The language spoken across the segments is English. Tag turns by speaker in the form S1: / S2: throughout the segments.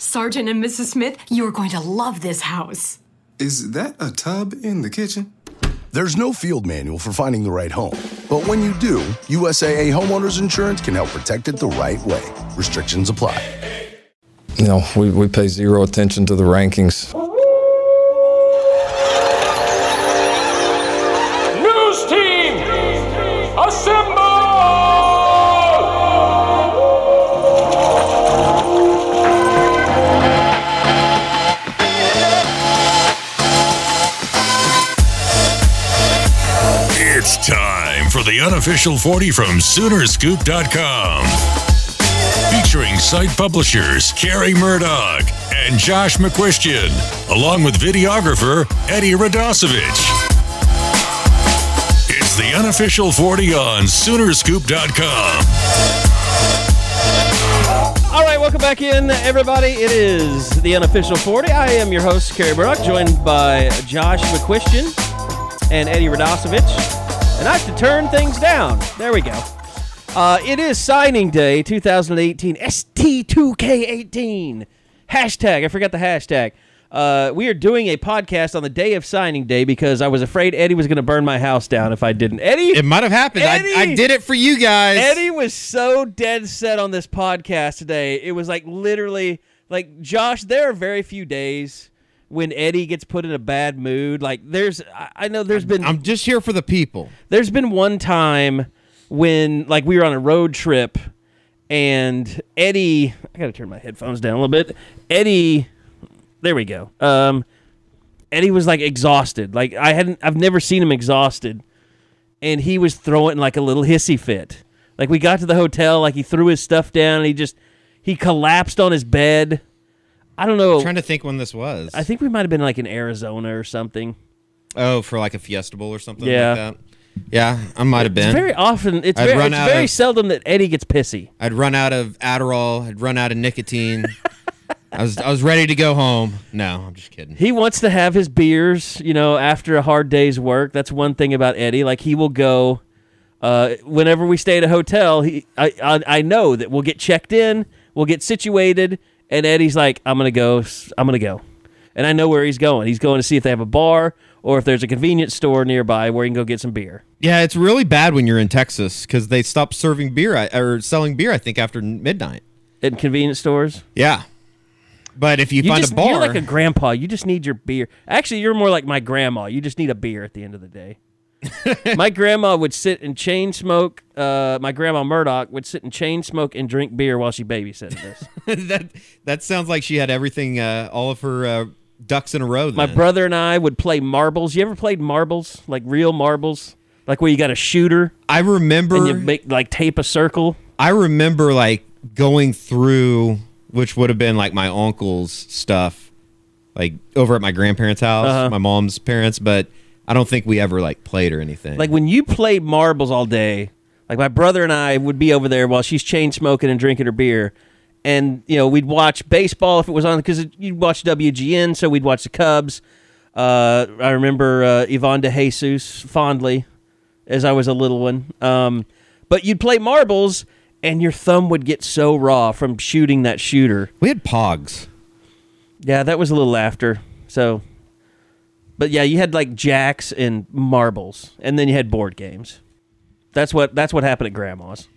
S1: Sergeant and Mrs. Smith, you're going to love this house.
S2: Is that a tub in the kitchen?
S3: There's no field manual for finding the right home. But when you do, USAA Homeowners Insurance can help protect it the right way. Restrictions apply.
S4: You know, we pay zero attention to the rankings.
S5: News team, assemble!
S6: It's time for the Unofficial 40 from Soonerscoop.com. Featuring site publishers Carey Murdoch and Josh McQuistion, along with videographer Eddie Radosevich. It's the Unofficial 40 on Soonerscoop.com.
S7: All right, welcome back in, everybody. It is the Unofficial 40. I am your host, Carey Murdoch, joined by Josh McQuistion and Eddie Radosevich. And I have to turn things down. There we go. It is signing day 2018, ST2K18. Hashtag, I forgot the hashtag. We are doing a podcast on the day of signing day because I was afraid Eddie was going to burn my house down if I didn't. Eddie?
S8: It might have happened. I did it for you guys.
S7: Eddie was so dead set on this podcast today. It was like literally, like, Josh, there are very few days when Eddie gets put in a bad mood. Like, I know there's been...
S8: I'm just here for the people.
S7: There's been one time when, like, we were on a road trip and Eddie... I got to turn my headphones down a little bit. Eddie... There we go. Eddie was, like, exhausted. Like, I've never seen him exhausted. And he was throwing, like, a little hissy fit. Like, we got to the hotel, like, he threw his stuff down, and he collapsed on his bed. I don't know.
S8: I'm trying to think when this was.
S7: I think we might have been, like, in Arizona or something.
S8: Oh, for, like, a Fiesta Bowl or something like
S7: Yeah.
S8: that? Yeah, I might have been.
S7: It's very often, it's very seldom that Eddie gets pissy.
S8: I'd run out of Adderall. I'd run out of nicotine. I was ready to go home. No, I'm just kidding.
S7: He wants to have his beers, you know, after a hard day's work. That's one thing about Eddie. Like, he will go, whenever we stay at a hotel, I know that we'll get checked in, we'll get situated, and Eddie's like, I'm going to go. And I know where he's going. He's going to see if they have a bar or if there's a convenience store nearby where he can go get some beer.
S8: Yeah, it's really bad when you're in Texas because they stopped serving beer or selling beer, I think, after midnight.
S7: In convenience stores?
S8: Yeah. But if you find a bar...
S7: You're like a grandpa. You just need your beer. Actually, you're more like my grandma. You just need a beer at the end of the day. My grandma would sit and chain smoke. My grandma Murdoch would sit and chain smoke and drink beer while she babysitted us.
S8: That sounds like she had everything, all of her ducks in a row. Then.
S7: My brother and I would play marbles. You ever played marbles? Like real marbles? Like where you got a shooter?
S8: I remember.
S7: And you make, like, tape a circle?
S8: I remember, like, going through, which would have been, like, my uncle's stuff, like, over at my grandparents' house, my mom's parents, but I don't think we ever, like, played or anything.
S7: Like, when you played marbles all day, like, my brother and I would be over there while she's chain smoking and drinking her beer, and, you know, we'd watch baseball if it was on, because you'd watch WGN, so we'd watch the Cubs. I remember Yvonne DeJesus fondly as I was a little one. But you'd play marbles, and your thumb would get so raw from shooting that shooter.
S8: We had Pogs.
S7: Yeah, that was a little after, so... But yeah, you had like jacks and marbles, and then you had board games. That's what happened at Grandma's,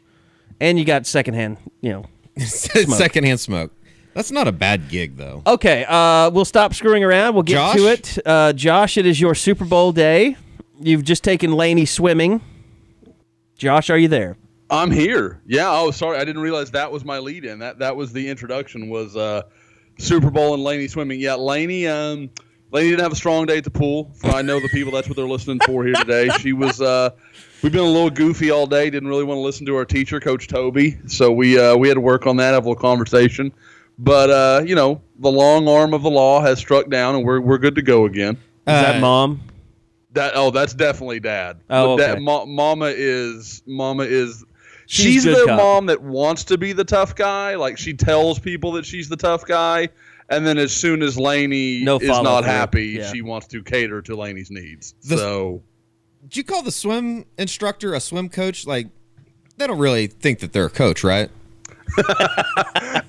S7: and you got secondhand, you know,
S8: secondhand smoke. That's not a bad gig, though.
S7: Okay, we'll stop screwing around. We'll get to it. Josh, it is your Super Bowl day. You've just taken Lanie swimming. Josh, are you there?
S9: I'm here. Yeah. Oh, sorry, I didn't realize that was my lead-in. That was the introduction. Was Super Bowl and Lanie swimming. Yeah, Lanie. Lanie didn't have a strong day at the pool. I know the people, that's what they're listening for here today. She was, we've been a little goofy all day, didn't really want to listen to our teacher, Coach Toby. So we had to work on that, have a little conversation. But, you know, the long arm of the law has struck down, and we're good to go again.
S7: Is that Mom?
S9: That's definitely Dad.
S7: Oh, okay.
S9: Mama is she's the
S7: cop.
S9: mom that wants to be the tough guy. Like, she tells people that she's the tough guy. And then as soon as Lanie is not happy, she wants to cater to Lanie's needs. So,
S8: did you call the swim instructor a swim coach? Like, they don't really think that they're a coach, right?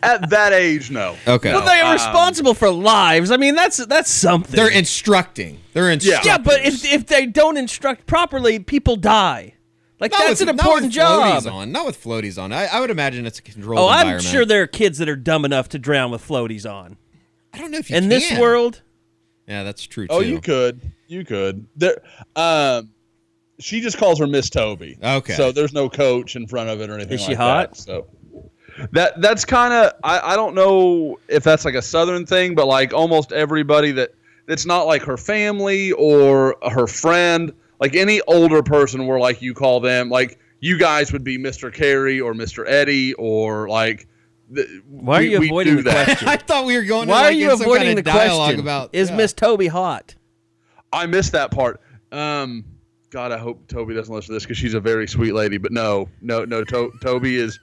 S9: At that age, no.
S8: Okay.
S7: Well, they are responsible for lives. I mean, that's something.
S8: They're instructing. They're instructing.
S7: Yeah, but if they don't instruct properly, people die. Like, that's an important job.
S8: Not with floaties on. I would imagine it's a controlled
S7: Oh,
S8: environment.
S7: I'm sure there are kids that are dumb enough to drown with floaties on.
S8: I don't know if you
S7: In
S8: can.
S7: this world,
S8: Yeah, that's true, too.
S9: Oh, you could. There, she just calls her Miss Toby.
S8: Okay.
S9: So there's no coach in front of it or anything
S7: Is she
S9: like
S7: hot?
S9: that. So that's kind of, I don't know if that's like a Southern thing, but like almost everybody that's not like her family or her friend, like any older person where like you call them, like you guys would be Mr. Carey or Mr. Eddie or like.
S7: Why are you avoiding the question?
S8: I thought we were going to
S7: Why
S8: like
S7: are you
S8: in some
S7: avoiding
S8: kind
S7: the
S8: of dialogue
S7: question?
S8: about
S7: Is Miss Toby hot?
S9: I missed that part. God, I hope Toby doesn't listen to this because she's a very sweet lady. But no. Toby is,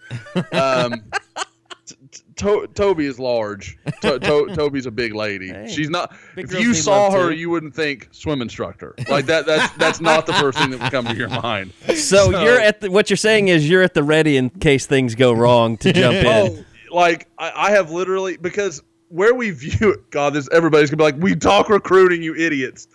S9: Toby is large. Toby's a big lady.
S7: Hey,
S9: she's not.
S7: big
S9: If
S7: girls
S9: you
S7: need
S9: saw
S7: love,
S9: her,
S7: too.
S9: you wouldn't think swim instructor. Like that. That's not the first thing that would come to your mind.
S7: So you're at what you're saying is you're at the ready in case things go wrong to jump in.
S9: Oh, like I have literally, because where we view it, God, everybody's gonna be like, we talk recruiting, you idiots.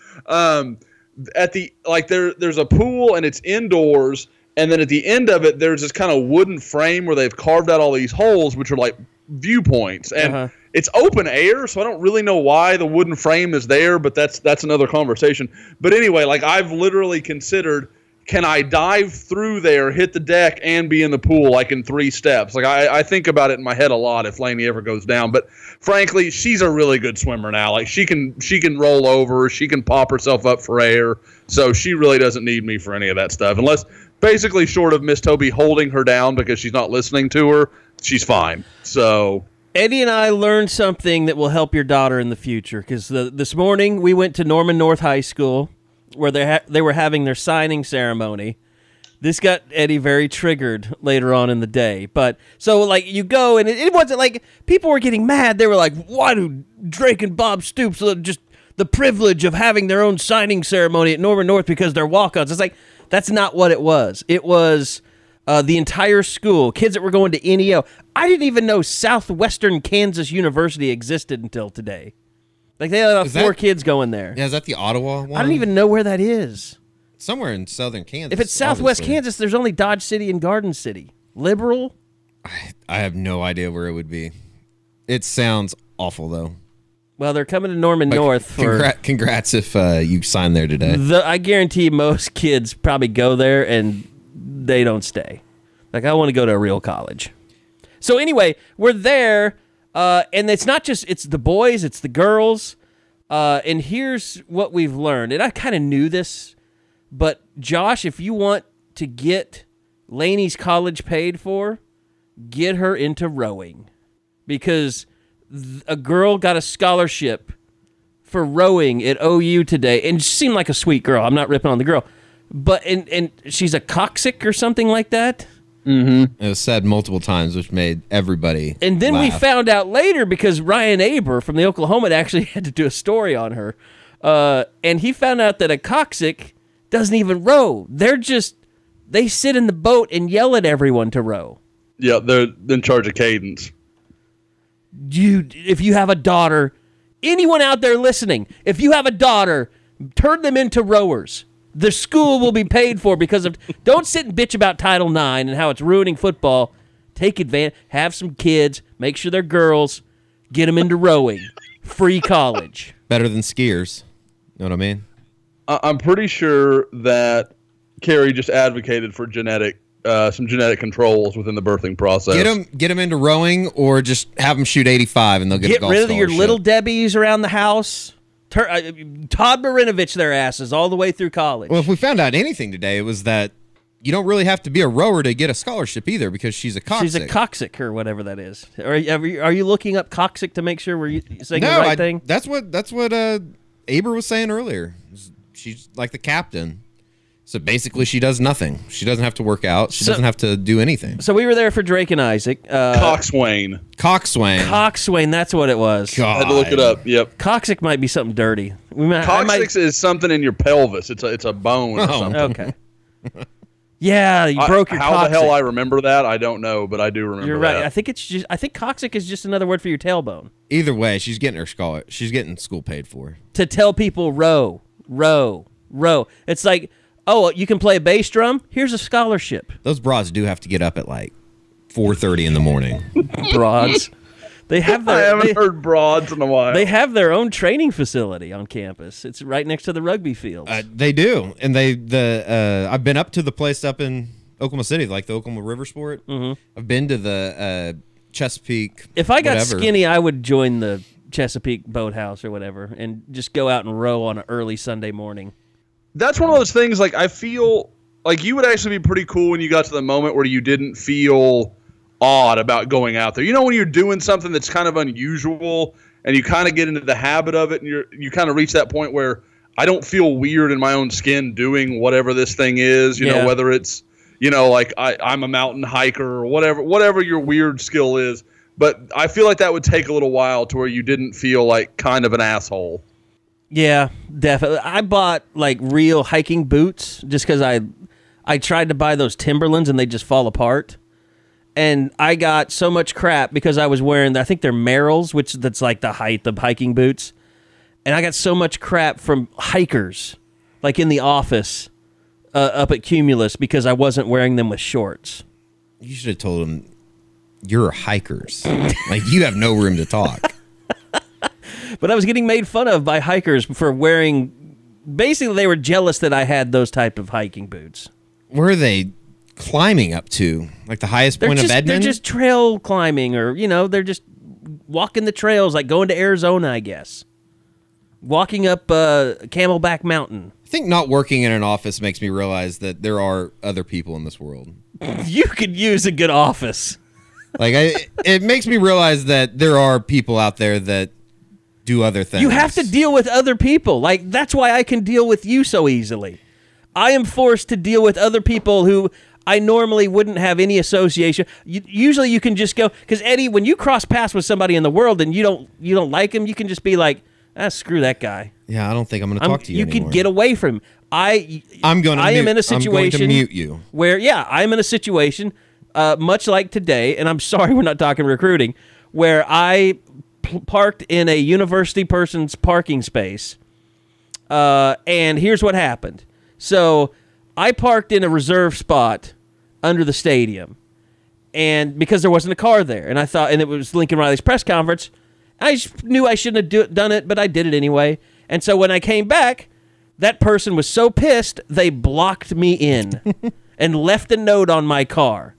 S9: At the there's a pool and it's indoors, and then at the end of it there's this kind of wooden frame where they've carved out all these holes, which are like viewpoints, and it's open air, so I don't really know why the wooden frame is there, but that's another conversation. But anyway, like I've literally considered, can I dive through there, hit the deck, and be in the pool like in 3 steps? Like I think about it in my head a lot if Lanie ever goes down. But frankly, she's a really good swimmer now. Like she can roll over, she can pop herself up for air. So she really doesn't need me for any of that stuff. Unless basically short of Miss Toby holding her down because she's not listening to her, she's fine. So
S7: Eddie and I learned something that will help your daughter in the future, because this morning we went to Norman North High School, where they were having their signing ceremony. This got Eddie very triggered later on in the day. But so like you go, and it wasn't like people were getting mad. They were like, why do Drake and Bob Stoops just the privilege of having their own signing ceremony at Norman North because they're walk-ons? It's like, that's not what it was. It was the entire school, kids that were going to NEO. I didn't even know Southwestern Kansas University existed until today. Like, they had 4 kids going there.
S8: Yeah, is that the Ottawa one?
S7: I don't even know where that is.
S8: Somewhere in southern Kansas.
S7: If it's Southwest
S8: obviously.
S7: Kansas, there's only Dodge City and Garden City. Liberal?
S8: I have no idea where it would be. It sounds awful, though.
S7: Well, they're coming to Norman North for...
S8: Congrats if you signed there today.
S7: I guarantee most kids probably go there and they don't stay. Like, I want to go to a real college. So anyway, we're there, and it's not just... It's the boys, it's the girls, and here's what we've learned. And I kind of knew this, but Josh, if you want to get Lanie's college paid for, get her into rowing. Because a girl got a scholarship for rowing at OU today, and she seemed like a sweet girl. I'm not ripping on the girl. But and she's a coccyx or something like that.
S8: Mm-hmm. It was said multiple times, which made everybody
S7: And then
S8: laugh.
S7: we found out later, because Ryan Aber from the Oklahoma actually had to do a story on her, and he found out that a coccyx doesn't even row. They sit in the boat and yell at everyone to row.
S9: Yeah, they're in charge of cadence.
S7: If you have a daughter, anyone out there listening, if you have a daughter, turn them into rowers. The school will be paid for because of... Don't sit and bitch about Title IX and how it's ruining football. Take advantage. Have some kids. Make sure they're girls. Get them into rowing. Free college.
S8: Better than skiers. Know what I mean?
S9: I'm pretty sure that Carey just advocated for some genetic controls within the birthing process.
S8: Get them into rowing, or just have them shoot 85 and they'll get a golf
S7: rid of your
S8: scholarship.
S7: little Debbies around the house. Todd Marinovich their asses all the way through college.
S8: Well, if we found out anything today, it was that you don't really have to be a rower to get a scholarship either, because she's a coccyx.
S7: She's a coccyx or whatever that is. Are you looking up coccyx to make sure we're saying the right thing?
S8: That's what Aber was saying earlier. She's like the captain. So basically, she does nothing. She doesn't have to work out. She doesn't have to do anything.
S7: So we were there for Drake and Isaac.
S9: Coxswain.
S7: Coxswain, that's what it was.
S8: God.
S9: I had to look it up. Yep.
S7: Coccyx might be something dirty.
S9: Coccyx is something in your pelvis. It's a bone or something.
S7: Okay. Yeah, you broke your
S9: How
S7: coccyx.
S9: the hell I remember that, I don't know, but I do remember
S7: You're right.
S9: that.
S7: I think coccyx is just another word for your tailbone.
S8: Either way, she's getting her scholar. She's getting school paid for.
S7: To tell people row. It's like, oh, you can play a bass drum? Here's a scholarship.
S8: Those broads do have to get up at like 4:30 in the morning.
S7: Broads. They have
S9: I haven't heard broads in a while.
S7: They have their own training facility on campus. It's right next to the rugby fields.
S8: They do, and I've been up to the place up in Oklahoma City, like the Oklahoma River Sport.
S7: Mm-hmm.
S8: I've been to the Chesapeake.
S7: If I got
S8: whatever.
S7: skinny, I would join the Chesapeake Boathouse or whatever, and just go out and row on an early Sunday morning.
S9: That's one of those things, like, I feel like you would actually be pretty cool when you got to the moment where you didn't feel odd about going out there. You know, when you're doing something that's kind of unusual and you kind of get into the habit of it, and you kind of reach that point where I don't feel weird in my own skin doing whatever this thing is, you know, whether it's, you know, like I'm a mountain hiker or whatever your weird skill is. But I feel like that would take a little while to where you didn't feel like kind of an asshole.
S7: Yeah, definitely. I bought like real hiking boots just because I tried to buy those Timberlands and they just fall apart. And I got so much crap because I was wearing, I think they're Merrells, that's like the height of hiking boots. And I got so much crap from hikers, like in the office up at Cumulus, because I wasn't wearing them with shorts.
S8: You should have told them you're hikers. Like, you have no room to talk.
S7: But I was getting made fun of by hikers for wearing, basically they were jealous that I had those type of hiking boots.
S8: Where are they climbing up to? Like the highest point of Edmond?
S7: They're just trail climbing, or, you know, they're just walking the trails, like going to Arizona, I guess. Walking up Camelback Mountain.
S8: I think not working in an office makes me realize that there are other people in this world.
S7: You could use a good office.
S8: Like, it makes me realize that there are people out there that do other things.
S7: You have to deal with other people. Like, that's why I can deal with you so easily. I am forced to deal with other people who I normally wouldn't have any association. Usually you can just go, because Eddie, when you cross paths with somebody in the world and you don't like him, you can just be like, screw that guy.
S8: Yeah, I don't think I'm going to talk to you anymore.
S7: You can get away from him. I am in a situation.
S8: I'm going to mute you.
S7: Where, I'm in a situation, much like today, and I'm sorry we're not talking recruiting, where I parked in a university person's parking space, and here's what happened. So I parked in a reserve spot under the stadium, and because there wasn't a car there, and I thought, and it was Lincoln Riley's press conference, I knew I shouldn't have done it, but I did it anyway. And so when I came back, that person was so pissed, they blocked me in and left a note on my car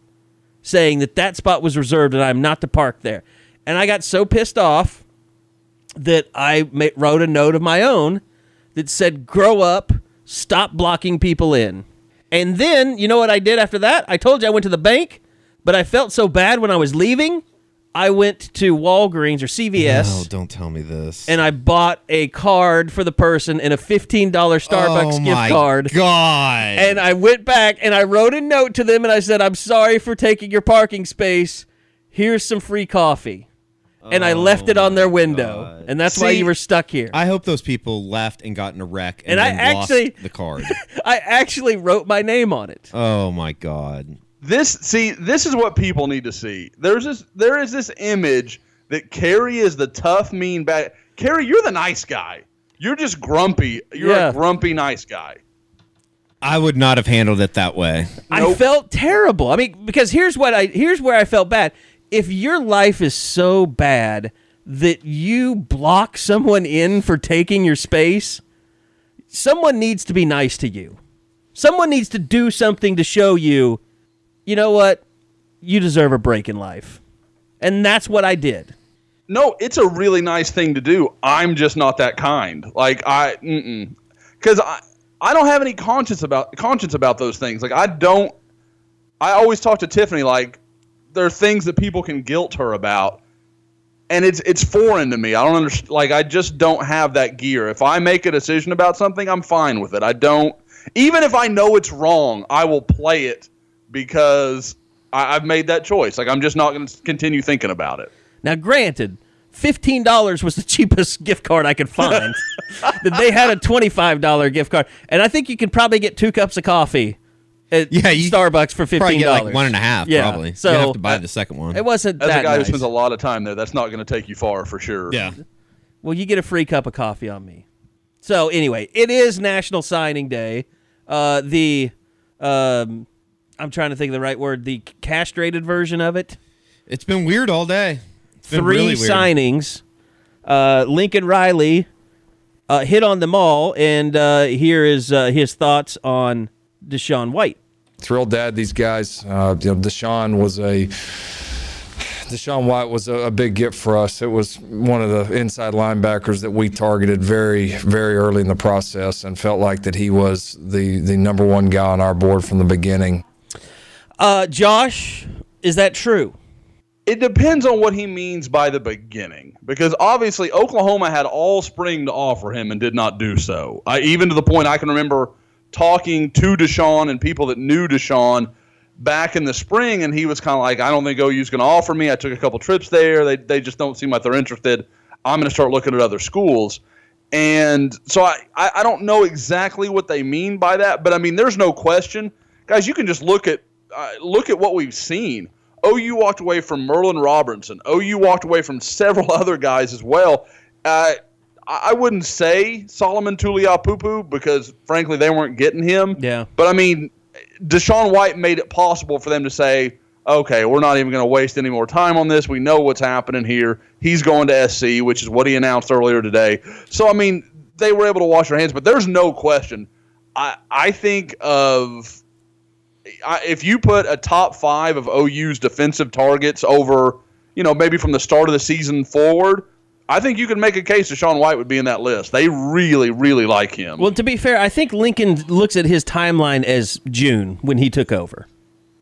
S7: saying that spot was reserved and I'm not to park there. And I got so pissed off that I wrote a note of my own that said, grow up, stop blocking people in. And then, you know what I did after that? I told you I went to the bank, but I felt so bad when I was leaving, I went to Walgreens or CVS.
S8: No, don't tell me this.
S7: And I bought a card for the person and a $15 Starbucks gift card.
S8: Oh, my God.
S7: And I went back and I wrote a note to them and I said, I'm sorry for taking your parking space. Here's some free coffee. And I left it on their window. God. And that's why you were stuck here.
S8: I hope those people left and got in a wreck and
S7: then
S8: lost the card.
S7: I actually wrote my name on it.
S8: Oh, my God.
S9: This is what people need to see. There is this image that Carey is the tough, mean, bad. Carey, you're the nice guy. You're just grumpy. You're a grumpy, nice guy.
S8: I would not have handled it that way.
S7: I felt terrible. I mean, because here's where I felt bad. If your life is so bad that you block someone in for taking your space, someone needs to be nice to you. Someone needs to do something to show you, you know what? You deserve a break in life. And that's what I did.
S9: No, it's a really nice thing to do. I'm just not that kind. Like, because I don't have any conscience about those things. Like, I always talk to Tiffany, like, there are things that people can guilt her about, and it's foreign to me. I don't understand. Like, I just don't have that gear. If I make a decision about something, I'm fine with it. I don't, even if I know it's wrong, I will play it because I've made that choice. Like, I'm just not going to continue thinking about it.
S7: Now, granted, $15 was the cheapest gift card I could find. They had a $25 gift card, and I think you could probably get 2 cups of coffee at Starbucks for $15.
S8: Probably get like 1.5,
S7: yeah.
S8: probably.
S7: So
S8: you have to buy the second one.
S7: It wasn't
S9: As
S7: that
S9: a guy
S7: nice.
S9: who spends a lot of time there, that's not going to take you far for sure.
S8: Yeah.
S7: Well, you get a free cup of coffee on me. So anyway, it is National Signing Day. I'm trying to think of the right word. The castrated version of it.
S8: It's been weird all day. It's been
S7: 3
S8: really weird.
S7: signings. Lincoln Riley hit on them all, and here is his thoughts on Deshaun White.
S4: Thrilled to add these guys. Deshaun White was a big gift for us. It was one of the inside linebackers that we targeted very, very early in the process and felt like that he was the number one guy on our board from the beginning.
S7: Josh, is that true?
S9: It depends on what he means by the beginning, because obviously Oklahoma had all spring to offer him and did not do so. Even to the point I can remember talking to Deshaun and people that knew Deshaun back in the spring, and he was kind of like, I don't think OU's going to offer me. I took a couple trips there. They just don't seem like they're interested. I'm going to start looking at other schools. And so I don't know exactly what they mean by that, but I mean, there's no question. Guys, you can just look at what we've seen. OU walked away from Merlin Robertson. OU walked away from several other guys as well. I wouldn't say Solomon Tuliaupupu because, frankly, they weren't getting him.
S7: Yeah.
S9: But, I mean, Deshaun White made it possible for them to say, okay, we're not even going to waste any more time on this. We know what's happening here. He's going to SC, which is what he announced earlier today. So, I mean, they were able to wash their hands. But there's no question. I think of – if you put a top 5 of OU's defensive targets over, maybe from the start of the season forward, I think you could make a case Deshaun White would be in that list. They really, really like him.
S7: Well, to be fair, I think Lincoln looks at his timeline as June when he took over.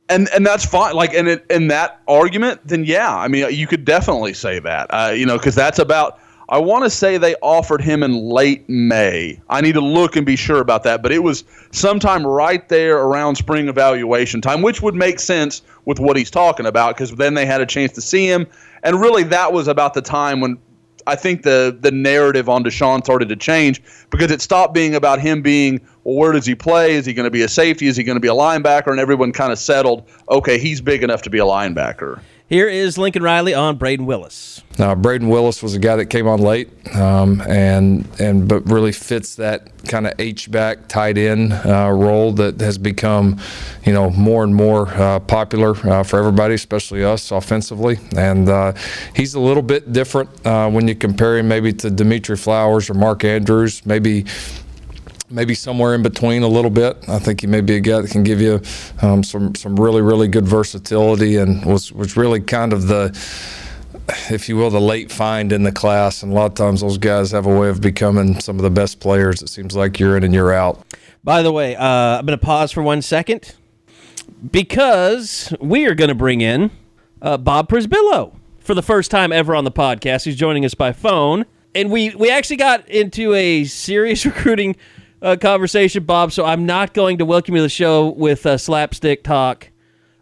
S9: And that's fine. Like, in that argument, then yeah, I mean, you could definitely say that, because that's about – I want to say they offered him in late May. I need to look and be sure about that, but it was sometime right there around spring evaluation time, which would make sense with what he's talking about because then they had a chance to see him. And really that was about the time when I think the narrative on Deshaun started to change because it stopped being about him being, well, where does he play? Is he going to be a safety? Is he going to be a linebacker? And everyone kind of settled, okay, he's big enough to be a linebacker.
S7: Here is Lincoln Riley on Braden Willis.
S4: Now, Braden Willis was a guy that came on late, but really fits that kind of H-back tight end role that has become, more and more popular for everybody, especially us offensively. And he's a little bit different when you compare him maybe to Dimitri Flowers or Mark Andrews, maybe somewhere in between a little bit. I think he may be a guy that can give you some really, really good versatility and was really kind of the, if you will, the late find in the class. And a lot of times those guys have a way of becoming some of the best players. It seems like year in and year out.
S7: By the way, I'm going to pause for 1 second because we are going to bring in Bob Przybylo for the first time ever on the podcast. He's joining us by phone. And we actually got into a serious recruiting conversation, Bob, so I'm not going to welcome you to the show with slapstick talk.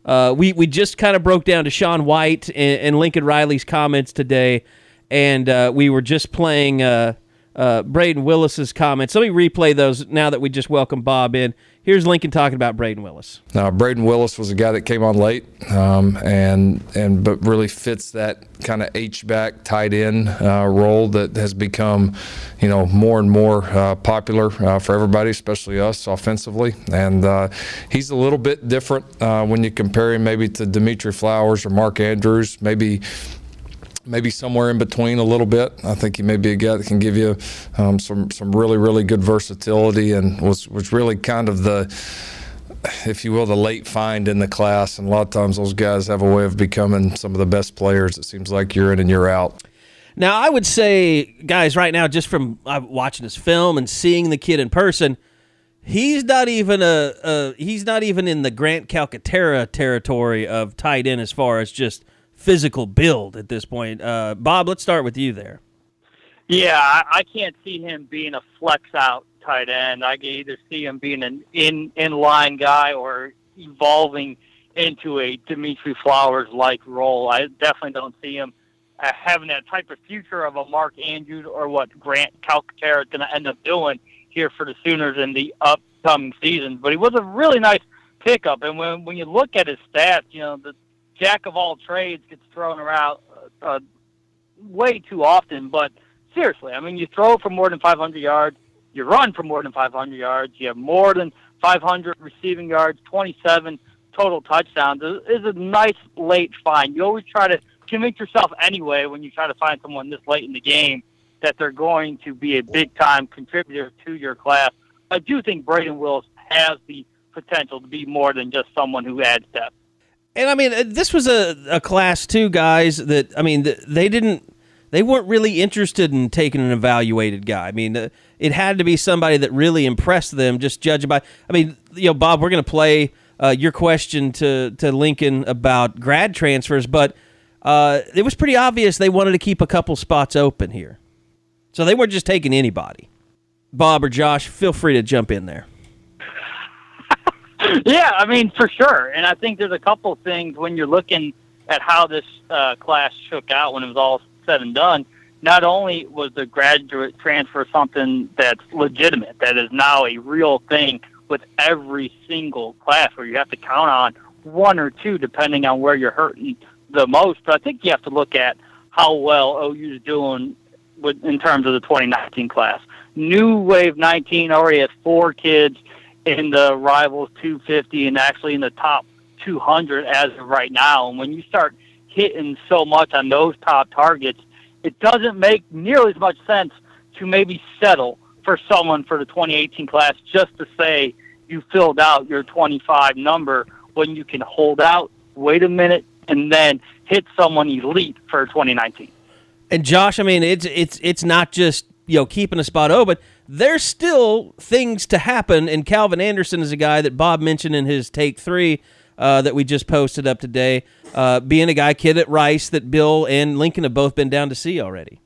S7: We just kind of broke down Deshaun White and Lincoln Riley's comments today, and we were just playing Braden Willis's comments. Let me replay those now that we just welcomed Bob in. Here's Lincoln talking about Braden Willis.
S4: Now, Braden Willis was a guy that came on late, but really fits that kind of H-back tight end role that has become, more and more popular for everybody, especially us offensively. And he's a little bit different when you compare him maybe to Dimitri Flowers or Mark Andrews, maybe somewhere in between a little bit. I think he may be a guy that can give you some really, really good versatility and was really kind of the, if you will, the late find in the class. And a lot of times those guys have a way of becoming some of the best players, it seems like, year in and year out.
S7: Now, I would say, guys, right now, just from watching this film and seeing the kid in person, he's not even in the Grant Calcaterra territory of tight end as far as just physical build at this point. Bob, let's start with you there.
S10: Yeah, I can't see him being a flex out tight end. I can either see him being an in-line guy or evolving into a Dimitri Flowers-like role. I definitely don't see him having that type of future of a Mark Andrews or what Grant Calcaterra is going to end up doing here for the Sooners in the upcoming season. But he was a really nice pickup. And when you look at his stats, the jack of all trades gets thrown around way too often. But seriously, I mean, you throw for more than 500 yards, you run for more than 500 yards, you have more than 500 receiving yards, 27 total touchdowns. Is a nice late find. You always try to convince yourself anyway when you try to find someone this late in the game that they're going to be a big-time contributor to your class. I do think Braden Willis has the potential to be more than just someone who adds depth.
S7: And, I mean, this was a class, too, guys, that, I mean, they weren't really interested in taking an evaluated guy. I mean, it had to be somebody that really impressed them, just judging by, I mean, Bob, we're going to play your question to Lincoln about grad transfers, but it was pretty obvious they wanted to keep a couple spots open here. So they weren't just taking anybody. Bob or Josh, feel free to jump in there.
S10: Yeah, I mean, for sure. And I think there's a couple things when you're looking at how this class shook out when it was all said and done. Not only was the graduate transfer something that's legitimate, that is now a real thing with every single class where you have to count on one or two depending on where you're hurting the most. But I think you have to look at how well OU is doing in terms of the 2019 class. New Wave 19 already has 4 kids in the Rivals 250 and actually in the top 200 as of right now. And when you start hitting so much on those top targets, it doesn't make nearly as much sense to maybe settle for someone for the 2018 class just to say you filled out your 25 number when you can hold out, wait a minute, and then hit someone elite for 2019.
S7: And Josh, I mean, it's not just keeping a spot open. There's still things to happen, and Calvin Anderson is a guy that Bob mentioned in his Take 3 that we just posted up today, being a kid at Rice that Bill and Lincoln have both been down to see already.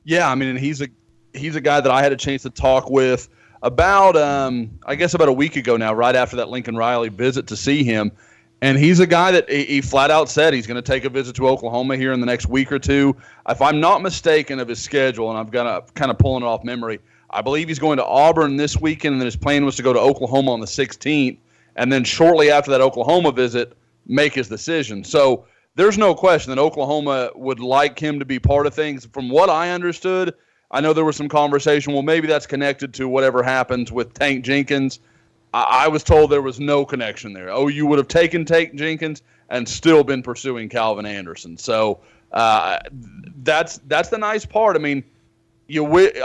S9: Yeah, I mean, and he's a guy that I had a chance to talk with about I guess about a week ago now, right after that Lincoln Riley visit to see him. And he's a guy that he flat out said he's going to take a visit to Oklahoma here in the next week or two. If I'm not mistaken of his schedule, and I've got to kind of pulling it off memory, I believe he's going to Auburn this weekend, and then his plan was to go to Oklahoma on the 16th, and then shortly after that Oklahoma visit, make his decision. So there's no question that Oklahoma would like him to be part of things. From what I understood, I know there was some conversation, well, maybe that's connected to whatever happens with Tank Jenkins. I was told there was no connection there. OU would have taken Tank Jenkins and still been pursuing Calvin Anderson. So that's the nice part. I mean,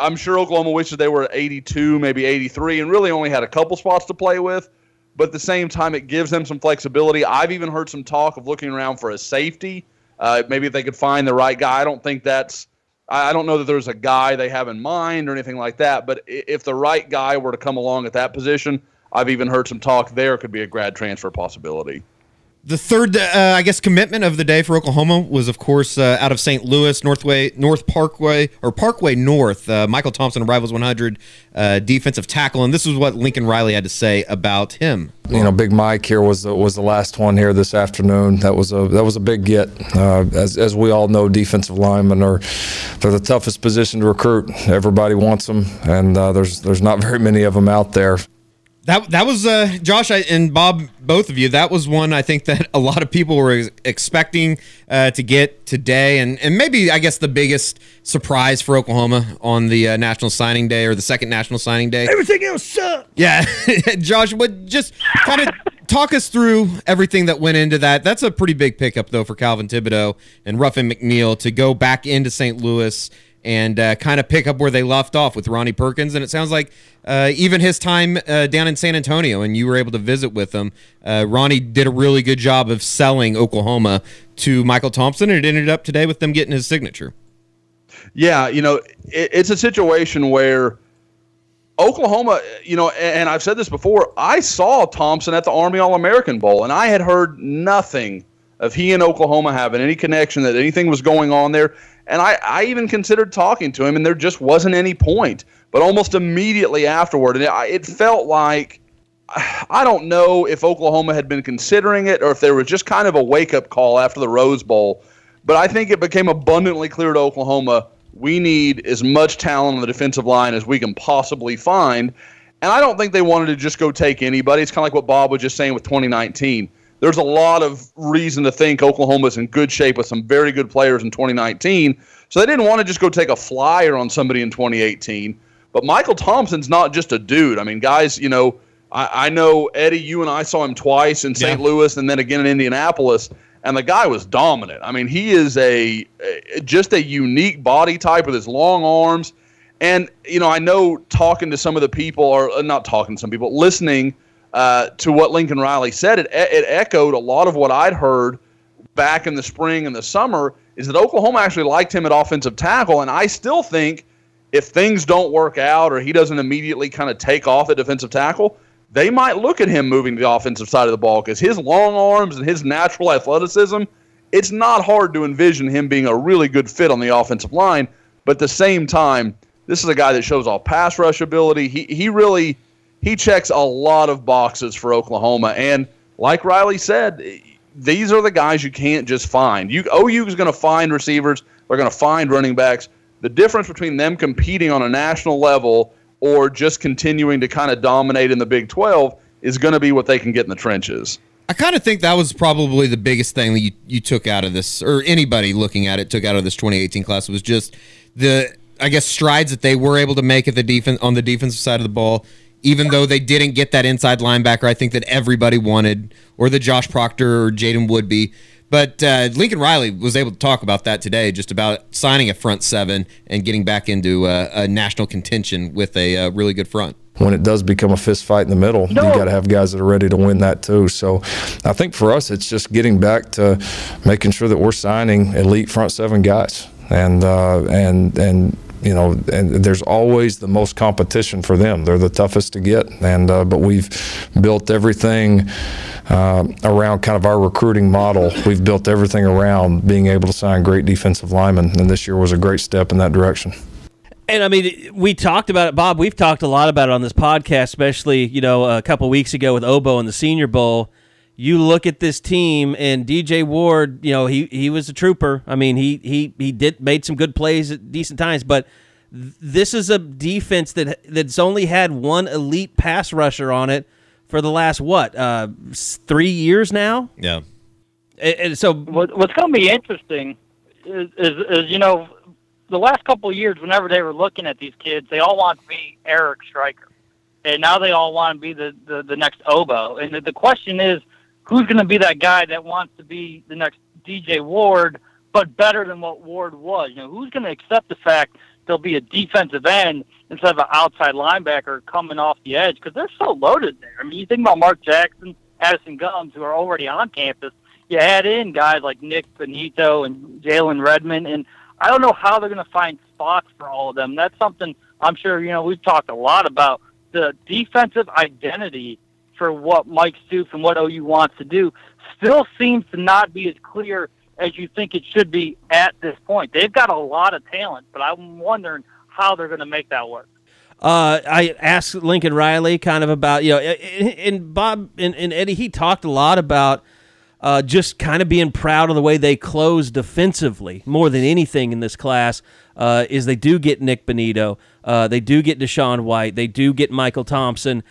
S9: I'm sure Oklahoma wishes they were at 82, maybe 83, and really only had a couple spots to play with. But at the same time, it gives them some flexibility. I've even heard some talk of looking around for a safety. Maybe if they could find the right guy. I don't know that there's a guy they have in mind or anything like that. But if the right guy were to come along at that position, I've even heard some talk there could be a grad transfer possibility.
S8: The third, commitment of the day for Oklahoma was, of course, out of St. Louis, Parkway North. Michael Thompson, Rivals 100 defensive tackle, and this is what Lincoln Riley had to say about him.
S4: Big Mike here was the last one here this afternoon. That was a big get. As we all know, defensive linemen they're the toughest position to recruit. Everybody wants them, and there's not very many of them out there.
S8: That was Josh and Bob, both of you. That was one I think that a lot of people were expecting to get today, and maybe I guess the biggest surprise for Oklahoma on the National Signing Day or the second National Signing Day.
S7: Everything else sucked.
S8: Yeah, Josh, would just kind of talk us through everything that went into that. That's a pretty big pickup though for Calvin Thibodeau and Ruffin McNeil to go back into St. Louis and kind of pick up where they left off with Ronnie Perkins. And it sounds like even his time down in San Antonio, and you were able to visit with him, Ronnie did a really good job of selling Oklahoma to Michael Thompson, and it ended up today with them getting his signature.
S9: Yeah, it's a situation where Oklahoma, and I've said this before, I saw Thompson at the Army All-American Bowl, and I had heard nothing of he and Oklahoma having any connection, that anything was going on there. And I even considered talking to him, and there just wasn't any point. But almost immediately afterward, and it felt like, I don't know if Oklahoma had been considering it or if there was just kind of a wake-up call after the Rose Bowl. But I think it became abundantly clear to Oklahoma, we need as much talent on the defensive line as we can possibly find. And I don't think they wanted to just go take anybody. It's kind of like what Bob was just saying with 2019. There's a lot of reason to think Oklahoma's in good shape with some very good players in 2019. So they didn't want to just go take a flyer on somebody in 2018. But Michael Thompson's not just a dude. I mean, guys, you know, I know, Eddie, you and I saw him twice in St. Louis and then again in Indianapolis, and the guy was dominant. I mean, he is just a unique body type with his long arms. And, you know, I know talking to some of the people, or not talking to some people, listening to what Lincoln Riley said, it echoed a lot of what I'd heard back in the spring and the summer, is that Oklahoma actually liked him at offensive tackle. And I still think if things don't work out or he doesn't immediately kind of take off at defensive tackle, they might look at him moving to the offensive side of the ball, because his long arms and his natural athleticism, it's not hard to envision him being a really good fit on the offensive line. But at the same time, this is a guy that shows off pass rush ability. He checks a lot of boxes for Oklahoma. And like Riley said, these are the guys you can't just find. OU is going to find receivers. They're going to find running backs. The difference between them competing on a national level or just continuing to kind of dominate in the Big 12 is going to be what they can get in the trenches.
S8: I kind of think that was probably the biggest thing that you took out of this, or anybody looking at it took out of this 2018 class, was just the, I guess, strides that they were able to make at the on the defensive side of the ball. Even though they didn't get that inside linebacker, I think that everybody wanted, or the Josh Proctor or Jaden Woodby. But Lincoln Riley was able to talk about that today, just about signing a front seven and getting back into a national contention with a really good front.
S4: When it does become a fist fight in the middle, you got to have guys that are ready to win that too. So I think for us, it's just getting back to making sure that we're signing elite front seven guys. And you know, and there's always the most competition for them. They're the toughest to get, and but we've built everything around kind of our recruiting model. We've built everything around being able to sign great defensive linemen, and this year was a great step in that direction.
S7: And I mean, we talked about it, Bob. We've talked a lot about it on this podcast, especially, you know, a couple of weeks ago with Obo in the Senior Bowl. You look at this team, and DJ Ward, you know, he was a trooper. I mean, he made some good plays at decent times, but this is a defense that's only had one elite pass rusher on it for the last 3 years now.
S8: Yeah.
S10: And so what's going to be interesting is you know, the last couple of years, whenever they were looking at these kids, they all want to be Eric Stryker, and now they all want to be the next Obo. And the question is, who's going to be that guy that wants to be the next DJ Ward, but better than what Ward was? You know, who's going to accept the fact there'll be a defensive end instead of an outside linebacker coming off the edge? Because they're so loaded there. I mean, you think about Mark Jackson, Addison Gums, who are already on campus. You add in guys like Nick Benito and Jalen Redmond, and I don't know how they're going to find spots for all of them. That's something I'm sure, you know, we've talked a lot about. The defensive identity for what Mike Stoops and what OU wants to do still seems to not be as clear as you think it should be at this point. They've got a lot of talent, but I'm wondering how they're going to make that work.
S7: I asked Lincoln Riley kind of about, you know, and Bob and Eddie, he talked a lot about just kind of being proud of the way they close defensively more than anything in this class. Is they do get Nick Benito, they do get Deshaun White, they do get Michael Thompson.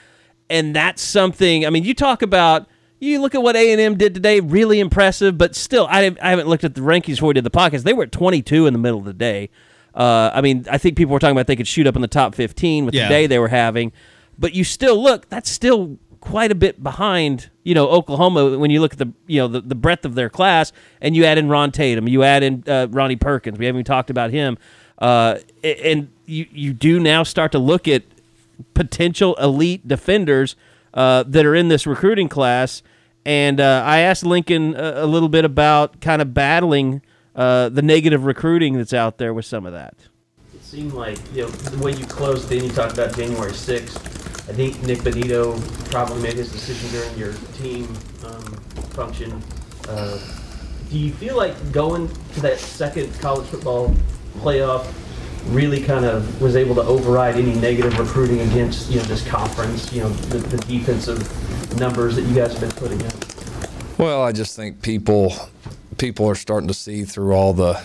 S7: And that's something, I mean, you talk about, you look at what A&M did today, really impressive, but still, I haven't looked at the rankings before we did the podcast. They were at 22 in the middle of the day. I mean, I think people were talking about they could shoot up in the top 15 with the day they were having. But you still look, that's still quite a bit behind, you know, Oklahoma when you look at the, you know, the breadth of their class, and you add in Ron Tatum, you add in Ronnie Perkins. We haven't even talked about him. And you do now start to look at potential elite defenders that are in this recruiting class. And I asked Lincoln a little bit about kind of battling the negative recruiting that's out there with some of that. It seemed like, you know, the way you closed, then you talked about January 6th. I think Nick Benito probably made his decision during your team function. Do you feel like going to that second college football playoff really kind of was able to override any negative recruiting against, you know, this conference, you know, the defensive numbers that you guys have been putting in?
S4: Well, I just think people are starting to see through all the,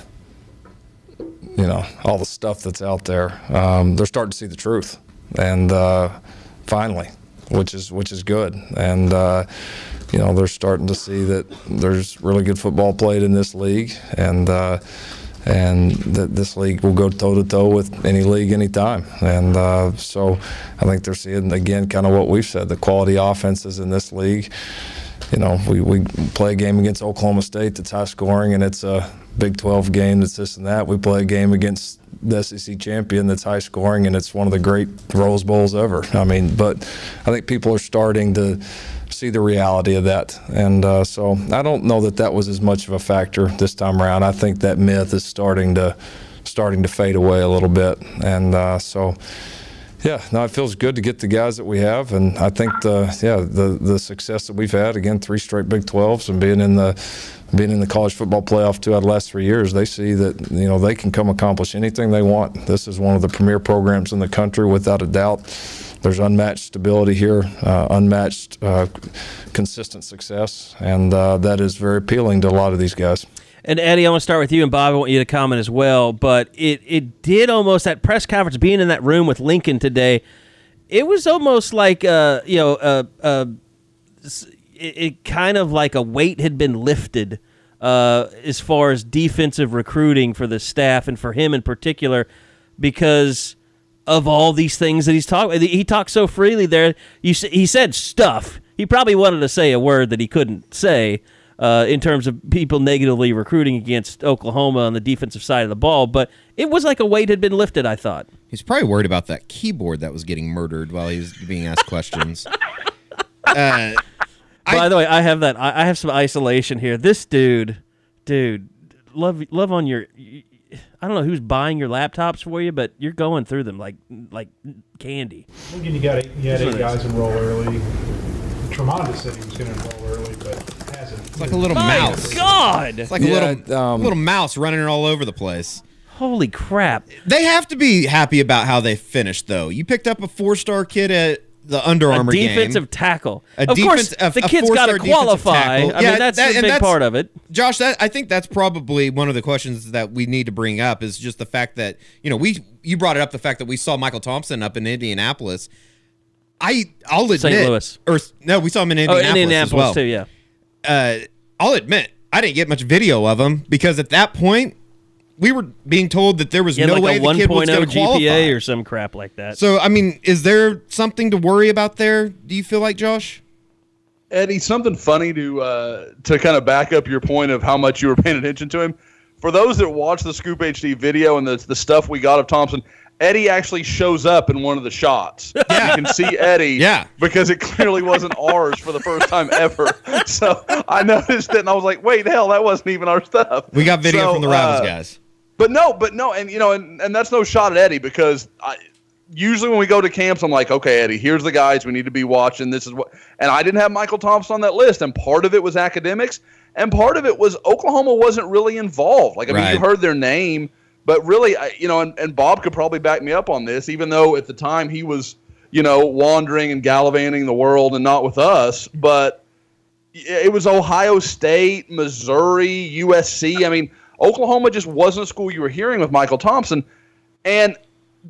S4: you know, all the stuff that's out there. They're starting to see the truth, and finally, which is good. And they're starting to see that there's really good football played in this league, and that this league will go toe-to-toe with any league anytime. And so I think they're seeing, again, kind of what we've said, the quality offenses in this league. We play a game against Oklahoma State that's high scoring, and it's a Big 12 game that's this and that. We play a game against the SEC champion that's high scoring, and it's one of the great Rose Bowls ever. But I think people are starting to see the reality of that. And so I don't know that was as much of a factor this time around. I think that myth is starting to fade away a little bit. And it feels good to get the guys that we have, and I think the success that we've had, again, 3 straight Big 12s and being in the college football playoff 2 out of the last 3 years, they see that they can come accomplish anything they want. This is one of the premier programs in the country, without a doubt. There's unmatched stability here, unmatched consistent success, and that is very appealing to a lot of these guys.
S7: And Eddie, I want to start with you, and Bob, I want you to comment as well. But it did almost, that press conference, being in that room with Lincoln today, it was almost like it kind of like a weight had been lifted as far as defensive recruiting for the staff and for him in particular, because of all these things that he's talking. He talked so freely there. He said stuff. He probably wanted to say a word that he couldn't say. In terms of people negatively recruiting against Oklahoma on the defensive side of the ball, but it was like a weight had been lifted, I thought.
S8: He's probably worried about that keyboard that was getting murdered while he was being asked questions.
S7: By the way, I have some isolation here. This dude, love on your. I don't know who's buying your laptops for you, but you're going through them like candy.
S11: You had 8 guys enroll early. Tremonda said he was going to enroll early, but hasn't.
S8: It's like a little mouse.
S7: God!
S8: It's like a little mouse running all over the place.
S7: Holy crap!
S8: They have to be happy about how they finished, though. You picked up a 4-star kid at the Under Armour game.
S7: A defensive tackle. Of course, the kid's got to qualify. I mean, that's a big part of it.
S8: Josh, I think that's probably one of the questions that we need to bring up, is just the fact that, you brought it up, the fact that we saw Michael Thompson up in Indianapolis. I'll admit,
S7: St. Louis.
S8: We saw him in Indianapolis as well.
S7: Too, yeah.
S8: I'll admit, I didn't get much video of him, because at that point, we were being told that there was no way the kid was going to qualify.
S7: GPA or some crap like that.
S8: So, I mean, is there something to worry about there, do you feel like, Josh?
S9: Eddie, something funny to kind of back up your point of how much you were paying attention to him. For those that watch the Scoop HD video and the stuff we got of Thompson, Eddie actually shows up in one of the shots. Yeah. You can see Eddie, because it clearly wasn't ours for the first time ever. So I noticed it, and I was like, wait, hell, that wasn't even our stuff.
S8: We got video from the Rivals guys.
S9: But no, and that's no shot at Eddie, because usually when we go to camps, I'm like, okay, Eddie, here's the guys we need to be watching. This is what, and I didn't have Michael Thompson on that list, and part of it was academics, and part of it was Oklahoma wasn't really involved. Like, I mean, you heard their name, but really, and Bob could probably back me up on this, even though at the time he was, wandering and gallivanting the world and not with us, but it was Ohio State, Missouri, USC. I mean, Oklahoma just wasn't a school you were hearing with Michael Thompson, and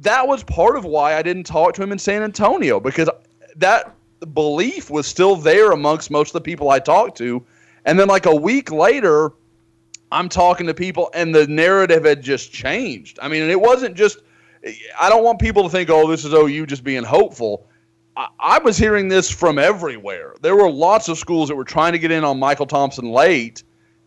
S9: that was part of why I didn't talk to him in San Antonio, because that belief was still there amongst most of the people I talked to. And then like a week later, I'm talking to people, and the narrative had just changed. I mean, and it wasn't just – I don't want people to think, oh, this is OU just being hopeful. I was hearing this from everywhere. There were lots of schools that were trying to get in on Michael Thompson late,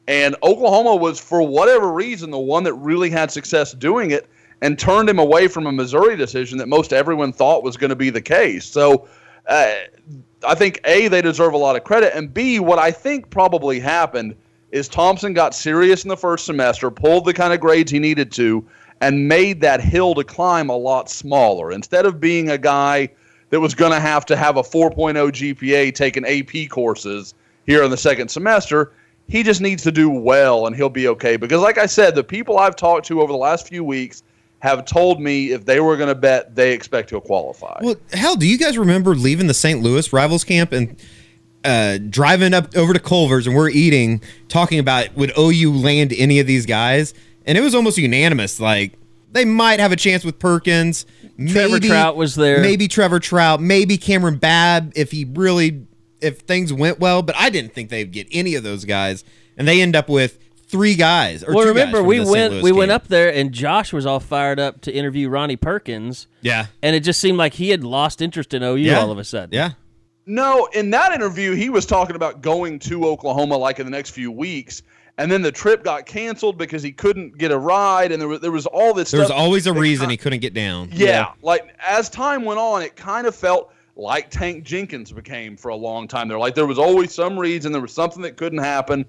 S9: and Oklahoma was, for whatever reason, the one that really had success doing it and turned him away from a Missouri decision that most everyone thought was going to be the case. So I think, A, they deserve a lot of credit, and B, what I think probably happened is Thompson got serious in the first semester, pulled the kind of grades he needed to, and made that hill to climb a lot smaller. Instead of being a guy that was going to have a 4.0 GPA taking AP courses here in the second semester, he just needs to do well, and he'll be okay. Because like I said, the people I've talked to over the last few weeks have told me if they were going to bet, they expect to qualify.
S8: Well, hell, do you guys remember leaving the St. Louis Rivals camp and driving up over to Culver's, and we're eating, talking about would OU land any of these guys? And it was almost unanimous. Like, they might have a chance with Perkins.
S7: Trevor Trout was there.
S8: Maybe Trevor Trout. Maybe Cameron Babb if things went well. But I didn't think they'd get any of those guys, and they end up with 3 guys. Or
S7: well,
S8: 2
S7: remember
S8: guys
S7: we went up there, and Josh was all fired up to interview Ronnie Perkins.
S8: Yeah,
S7: and it just seemed like he had lost interest in OU all of a sudden.
S8: Yeah.
S9: No, in that interview, he was talking about going to Oklahoma like in the next few weeks, and then the trip got canceled because he couldn't get a ride, and there was all this stuff.
S8: There was always a reason he couldn't get down.
S9: Yeah, like as time went on, it kind of felt like Tank Jenkins became for a long time there. Like there was always some reason, there was something that couldn't happen,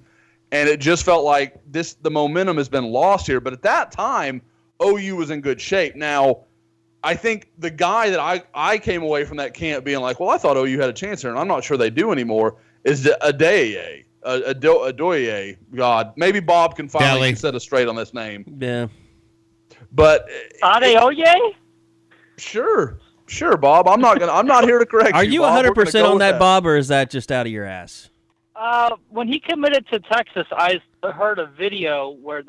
S9: and it just felt like the momentum has been lost here. But at that time, OU was in good shape. Now, I think the guy that I came away from that camp being like, well, I thought OU had a chance here, and I'm not sure they do anymore, is Adoye. God, maybe Bob can finally set us straight on this name.
S7: Yeah.
S9: But
S10: Adeoye?
S9: Sure, Bob. I'm not here to correct you.
S7: Are you 100% on that, Bob, or is that just out of your ass?
S10: When he committed to Texas, I heard a video where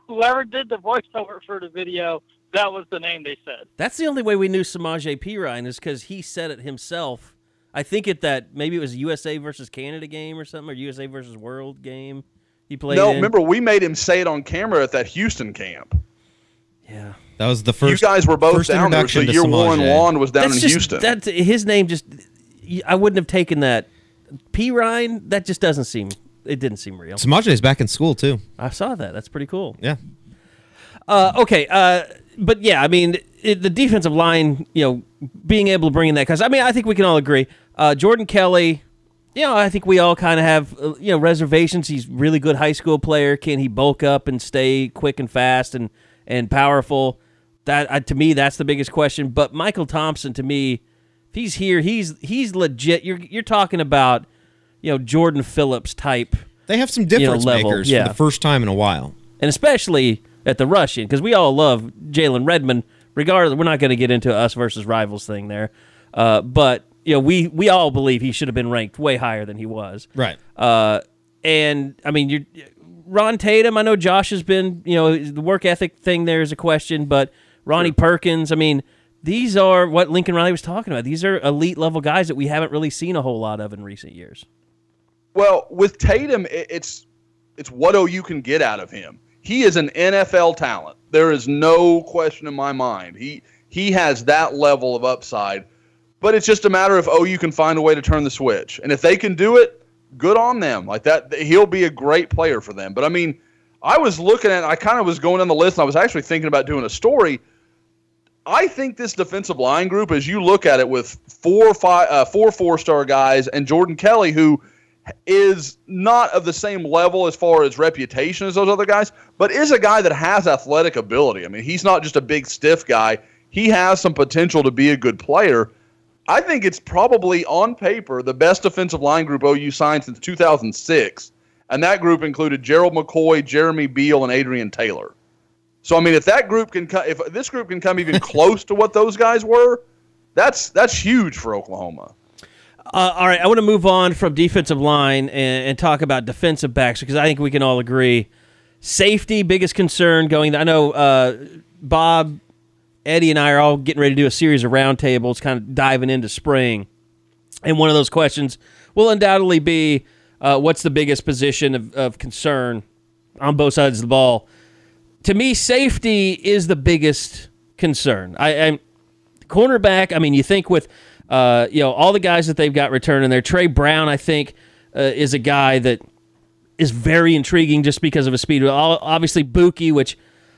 S10: whoever did the voiceover for the video, that was the name they said.
S7: That's the only way we knew Samaje Perine is because he said it himself. I think maybe it was USA versus Canada game or something, or USA versus World game he played in.
S9: Remember, we made him say it on camera at that Houston camp.
S7: Yeah.
S8: That was the first.
S9: You guys were both down there, so year one Juan was down in Houston.
S7: His name just, I wouldn't have taken that. Perine, that just didn't seem real.
S8: Samaje's back in school, too.
S7: I saw that. That's pretty cool.
S8: Yeah.
S7: Okay. But yeah, I mean, the defensive line, being able to bring in that, because I think we can all agree. Jordan Kelly, I think we all kind of have, reservations. He's a really good high school player. Can he bulk up and stay quick and fast and powerful? That to me, that's the biggest question. But Michael Thompson, to me, if he's here, he's legit. You're talking about, Jordan Phillips type.
S8: They have some difference makers for the first time in a while, and
S7: especially at the rushing, because we all love Jalen Redmond. Regardless, we're not going to get into us versus rivals thing there, but we all believe he should have been ranked way higher than he was.
S8: Right.
S7: And I mean, Ron Tatum. I know Josh has been, the work ethic thing there is a question, but Ronnie Perkins. I mean, these are what Lincoln Riley was talking about. These are elite level guys that we haven't really seen a whole lot of in recent years.
S9: Well, with Tatum, it's what OU can get out of him. He is an NFL talent. There is no question in my mind. He has that level of upside, but it's just a matter of OU can find a way to turn the switch. And if they can do it, good on them. Like that, he'll be a great player for them. But I mean, I kind of was going on the list, and I was actually thinking about doing a story. I think this defensive line group, as you look at it, with four 4-star guys and Jordan Kelly, who is not of the same level as far as reputation as those other guys, but is a guy that has athletic ability. I mean, he's not just a big, stiff guy. He has some potential to be a good player. I think it's probably, on paper, the best defensive line group OU signed since 2006, and that group included Gerald McCoy, Jeremy Beal, and Adrian Taylor. So, I mean, if this group can come even close to what those guys were, that's huge for Oklahoma.
S7: All right, I want to move on from defensive line and talk about defensive backs, because I think we can all agree safety, biggest concern going. I know Bob, Eddie, and I are all getting ready to do a series of roundtables, kind of diving into spring, and one of those questions will undoubtedly be what's the biggest position of concern on both sides of the ball. To me, safety is the biggest concern. Cornerback, I mean, you think with all the guys that they've got returning there. Trey Brown, I think, is a guy that is very intriguing just because of his speed. Obviously, Buki, which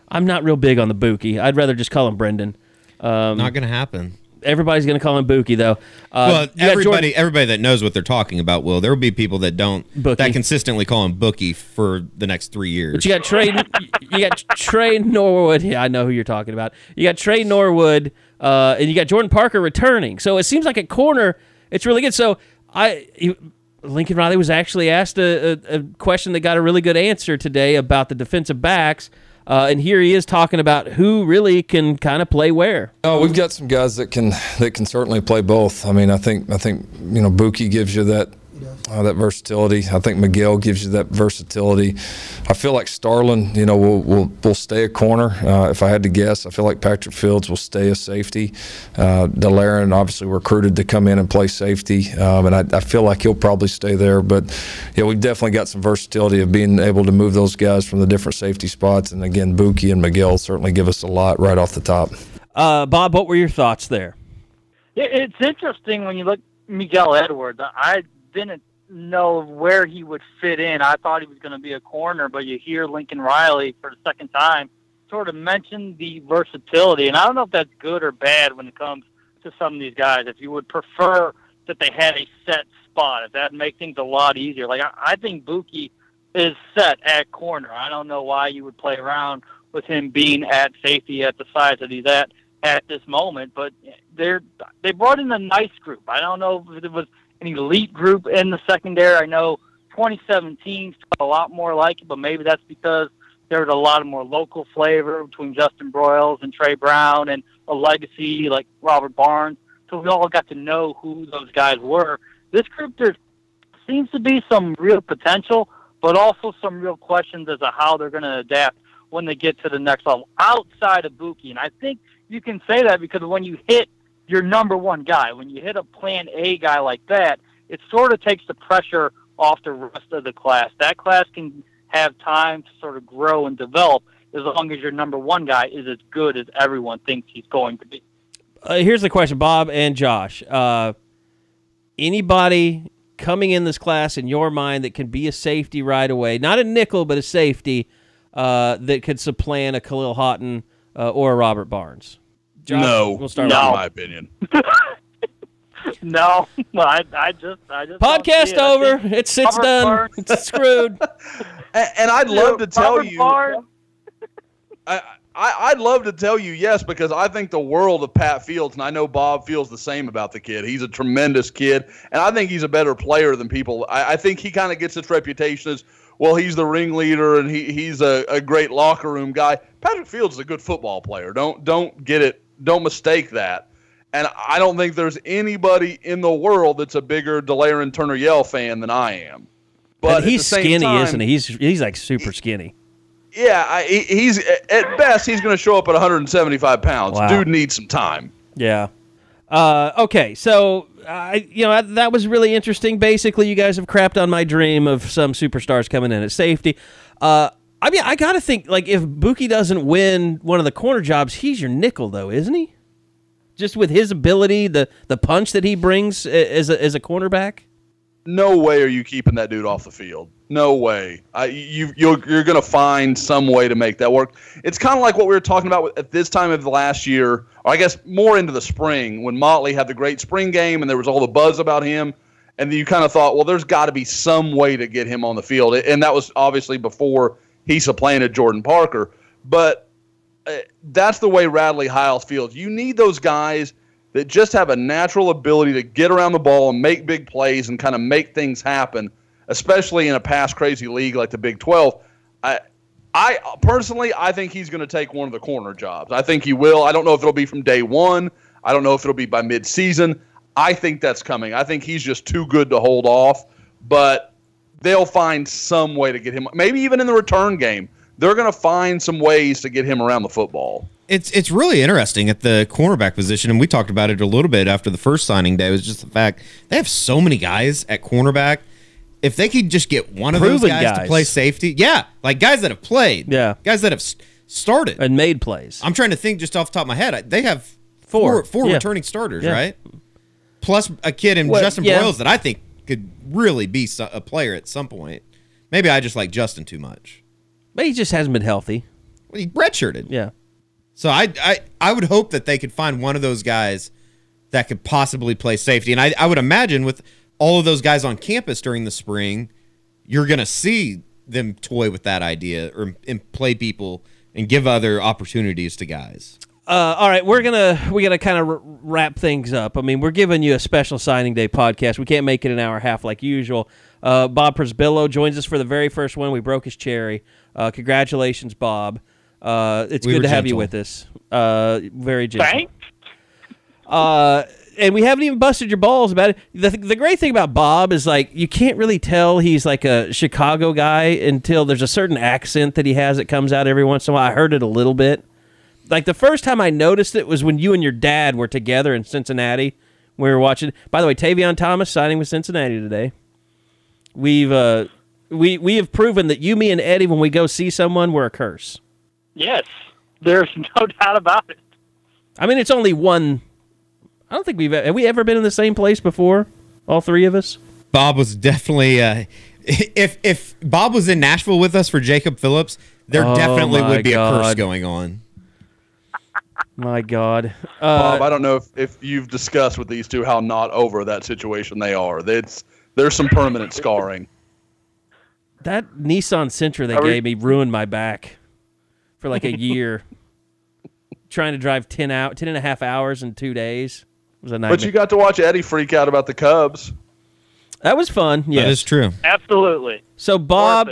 S7: I'm not real big on the Buki. I'd rather just call him Brendan.
S8: Not going to happen.
S7: Everybody's going to call him Buki, though.
S8: Well, everybody that knows what they're talking about will. There will be people that don't, that consistently call him Buki for the next 3 years.
S7: But you got Trey Norwood. Yeah, I know who you're talking about. You got Trey Norwood, and you got Jordan Parker returning. So it seems like at corner, it's really good. So Lincoln Riley was actually asked a question that got a really good answer today about the defensive backs. And here he is talking about who really can kind of play where.
S4: Oh, we've got some guys that can certainly play both. I mean, I think Buki gives you that that versatility. I think Miguel gives you that versatility. I feel like Starlin, will stay a corner. If I had to guess, I feel like Patrick Fields will stay a safety. DeLaren obviously recruited to come in and play safety, and I feel like he'll probably stay there. But yeah, we've definitely got some versatility of being able to move those guys from the different safety spots. And again, Buki and Miguel certainly give us a lot right off the top.
S7: Bob, what were your thoughts there?
S10: It's interesting when you look at Miguel Edwards. I didn't know where he would fit in. I thought he was going to be a corner, but you hear Lincoln Riley for the second time sort of mention the versatility. And I don't know if that's good or bad when it comes to some of these guys. If you would prefer that they had a set spot, if that would make things a lot easier. Like, I think Buki is set at corner. I don't know why you would play around with him being at safety at the size that he's at this moment, but they brought in a nice group. I don't know if it was an elite group in the secondary. I know 2017 felt a lot more like it, but maybe that's because there was a lot of more local flavor between Justin Broyles and Trey Brown and a legacy like Robert Barnes. So we all got to know who those guys were. This group, there seems to be some real potential, but also some real questions as to how they're going to adapt when they get to the next level outside of Buki. And I think you can say that because when you hit your number one guy, when you hit a plan A guy like that, it sort of takes the pressure off the rest of the class. That class can have time to sort of grow and develop as long as your number one guy is as good as everyone thinks he's going to be.
S7: Here's the question, Bob and Josh. Anybody coming in this class in your mind that can be a safety right away, not a nickel, but a safety, that could supplant a Khalil Houghton or a Robert Barnes? Josh,
S9: no,
S7: we'll start
S9: in
S7: with
S9: my opinion.
S10: No, I just
S7: podcast over. It's done. It's screwed.
S9: And I'd love to tell you. I'd love to tell you yes, because I think the world of Pat Fields, and I know Bob feels the same about the kid. He's a tremendous kid, and I think he's a better player than people. I think he kind of gets this reputation as, well, he's the ringleader and he's a great locker room guy. Patrick Fields is a good football player. Don't get it. Don't mistake that. And I don't think there's anybody in the world that's a bigger DeLaren Turner-Yell fan than I am. But
S7: and he's skinny,
S9: time,
S7: isn't he? He's like super skinny.
S9: Yeah, he's at best he's going to show up at 175 pounds.
S7: Wow.
S9: Dude needs some time.
S7: Yeah. Okay, so that was really interesting. Basically, you guys have crapped on my dream of some superstars coming in at safety. I mean, I got to think, like, if Buki doesn't win one of the corner jobs, he's your nickel, though, isn't he? Just with his ability, the punch that he brings as a cornerback?
S9: No way are you keeping that dude off the field. No way. You're going to find some way to make that work. It's kind of like what we were talking about at this time of the last year, or I guess more into the spring, when Motley had the great spring game and there was all the buzz about him. And then you kind of thought, well, there's got to be some way to get him on the field. And that was obviously before he supplanted Jordan Parker. But that's the way Radley Hiles feels. You need those guys that just have a natural ability to get around the ball and make big plays and kind of make things happen, especially in a pass-crazy league like the Big 12. I personally, I think he's going to take one of the corner jobs. I think he will. I don't know if it'll be from day one. I don't know if it'll be by mid-season. I think that's coming. I think he's just too good to hold off. But they'll find some way to get him, maybe even in the return game. They're going to find some ways to get him around the football.
S8: It's really interesting at the cornerback position, and we talked about it a little bit after the first signing day. It was just the fact they have so many guys at cornerback. If they could just get one of those guys to play safety, like guys that have played, guys that have started
S7: and made plays.
S8: I'm trying to think just off the top of my head. They have four returning starters, right? Plus a kid in Justin Broyles that I think could really be a player at some point. Maybe I just like Justin too much.
S7: But he just hasn't been healthy.
S8: Well, he redshirted.
S7: Yeah.
S8: So I would hope that they could find one of those guys that could possibly play safety. And I would imagine with all of those guys on campus during the spring, you're going to see them toy with that idea and play people and give other opportunities to guys.
S7: All right, we gotta kind of wrap things up. I mean, we're giving you a special signing day podcast. We can't make it an hour and a half like usual. Bob Przybylo joins us for the very first one. We broke his cherry. Congratulations, Bob. It's good to have you with us. Very gentle.
S10: Thanks.
S7: and we haven't even busted your balls about it. The great thing about Bob is, like, you can't really tell he's like a Chicago guy until there's a certain accent that he has that comes out every once in a while. I heard it a little bit. Like, the first time I noticed it was when you and your dad were together in Cincinnati. We were watching. By the way, Tavion Thomas signing with Cincinnati today. We have proven that you, me, and Eddie, when we go see someone, we're a curse.
S10: Yes, there's no doubt about it.
S7: I mean, it's only one. I don't think have we ever been in the same place before, all three of us?
S8: Bob was definitely, if Bob was in Nashville with us for Jacob Phillips, there definitely would be a curse going on.
S7: My God.
S9: Bob, I don't know if you've discussed with these two how not over that situation they are. There's some permanent scarring.
S7: That Nissan Sentra they gave me ruined my back for like a year. Trying to drive 10 and a half hours in 2 days. Was a nightmare.
S9: But you got to watch Eddie freak out about the Cubs.
S7: That was fun. Yes.
S8: That is true.
S10: Absolutely.
S7: So Bob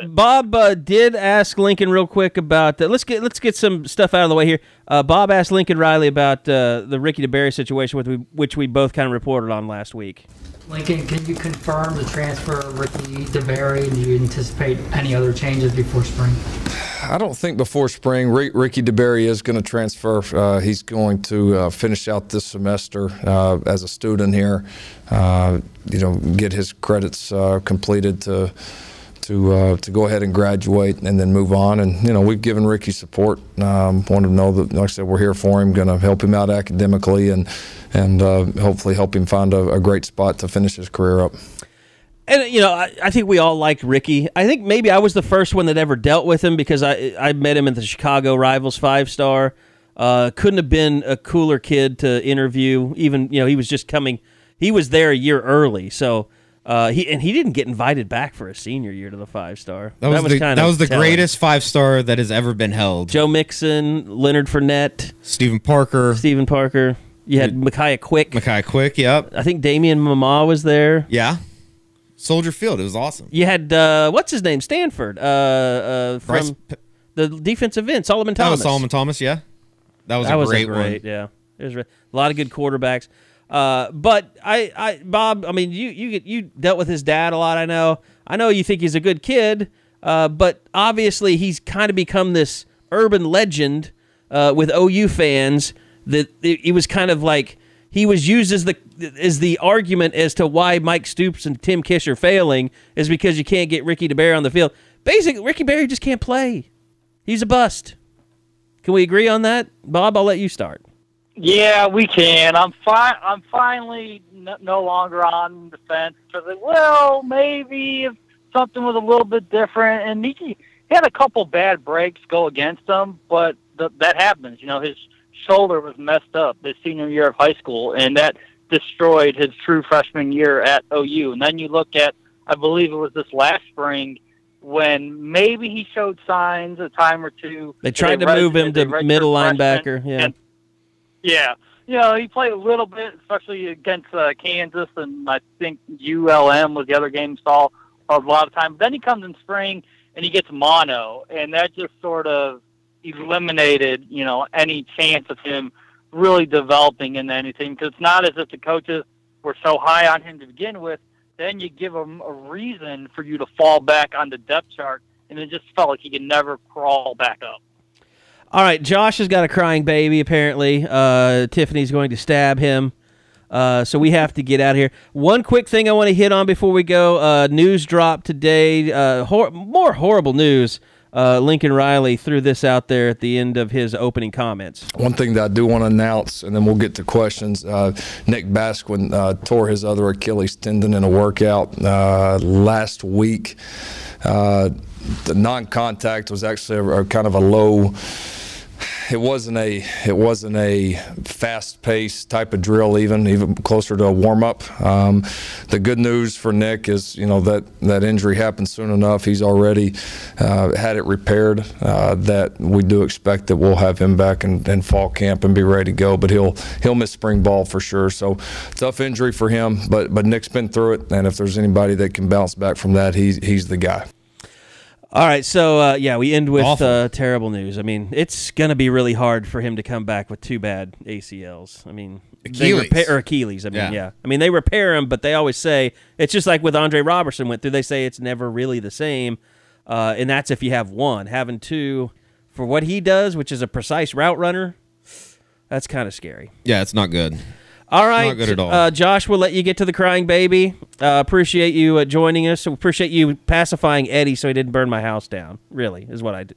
S7: did ask Lincoln real quick about let's get some stuff out of the way here. Bob asked Lincoln Riley about the Ricky DeBerry situation, which we both kind of reported on last week.
S12: Lincoln, can you confirm the transfer of Ricky DeBerry? Do you anticipate any other changes before spring?
S4: I don't think before spring. Ricky DeBerry is going to transfer. He's going to finish out this semester as a student here. Get his credits completed to go ahead and graduate and then move on. And, we've given Ricky support. Want to know that, like I said, we're here for him, going to help him out academically and hopefully help him find a great spot to finish his career up.
S7: And, I think we all liked Ricky. I think maybe I was the first one that ever dealt with him because I met him at the Chicago Rivals 5-star. Couldn't have been a cooler kid to interview. Even, he was just coming. He was there a year early, so he didn't get invited back for a senior year to the 5-star.
S8: That was the greatest 5-star that has ever been held.
S7: Joe Mixon, Leonard Fournette,
S8: Stephen Parker.
S7: You had Micaiah Quick.
S8: Yep.
S7: I think Damian Mama was there.
S8: Yeah. Soldier Field. It was awesome.
S7: You had what's his name? Stanford. From the defensive end, Solomon Thomas.
S8: Solomon Thomas. Yeah. That was a great one.
S7: Yeah. It was a lot of good quarterbacks. But Bob, I mean, you dealt with his dad a lot. I know you think he's a good kid, but obviously he's kind of become this urban legend with OU fans. That it was kind of like he was used as the argument as to why Mike Stoops and Tim Kish are failing is because you can't get Ricky DeBerry on the field. Basically, Ricky DeBerry just can't play. He's a bust. Can we agree on that? Bob, I'll let you start.
S10: Yeah, we can. I'm finally no longer on the fence. Well, maybe if something was a little bit different. And he had a couple bad breaks go against him, but that happens. His shoulder was messed up his senior year of high school, and that destroyed his true freshman year at OU. And then you look at, I believe it was this last spring, when maybe he showed signs a time or two.
S7: They tried to move him to middle linebacker.
S10: Yeah. He played a little bit, especially against Kansas, and I think ULM was the other game he saw a lot of time. But then he comes in spring, and he gets mono, and that just sort of eliminated, any chance of him really developing into anything. Because it's not as if the coaches were so high on him to begin with. Then you give him a reason for you to fall back on the depth chart, and it just felt like he could never crawl back up.
S7: All right, Josh has got a crying baby, apparently. Tiffany's going to stab him. So we have to get out of here. One quick thing I want to hit on before we go. News dropped today. More horrible news. Lincoln Riley threw this out there at the end of his opening comments.
S4: One thing that I do want to announce, and then we'll get to questions, Nick Basquine tore his other Achilles tendon in a workout last week. The non-contact was actually a kind of a low. It wasn't a fast-paced type of drill, even closer to a warm-up. The good news for Nick is, that injury happened soon enough. He's already had it repaired. That we do expect that we'll have him back in fall camp and be ready to go. But he'll miss spring ball for sure. So tough injury for him. But Nick's been through it, and if there's anybody that can bounce back from that, he's the guy.
S7: All right, so we end with terrible news. I mean, it's going to be really hard for him to come back with 2 bad ACLs. I mean, Achilles. I mean, yeah. I mean, they repair him, but they always say it's just like with Andre Robertson went through. They say it's never really the same, and that's if you have 1. Having 2 for what he does, which is a precise route runner, that's kind of scary.
S8: Yeah, it's not good.
S7: All right,
S8: not good at all.
S7: Josh, we'll let you get to the crying baby. Appreciate you joining us. Appreciate you pacifying Eddie so he didn't burn my house down. Really, is what I'm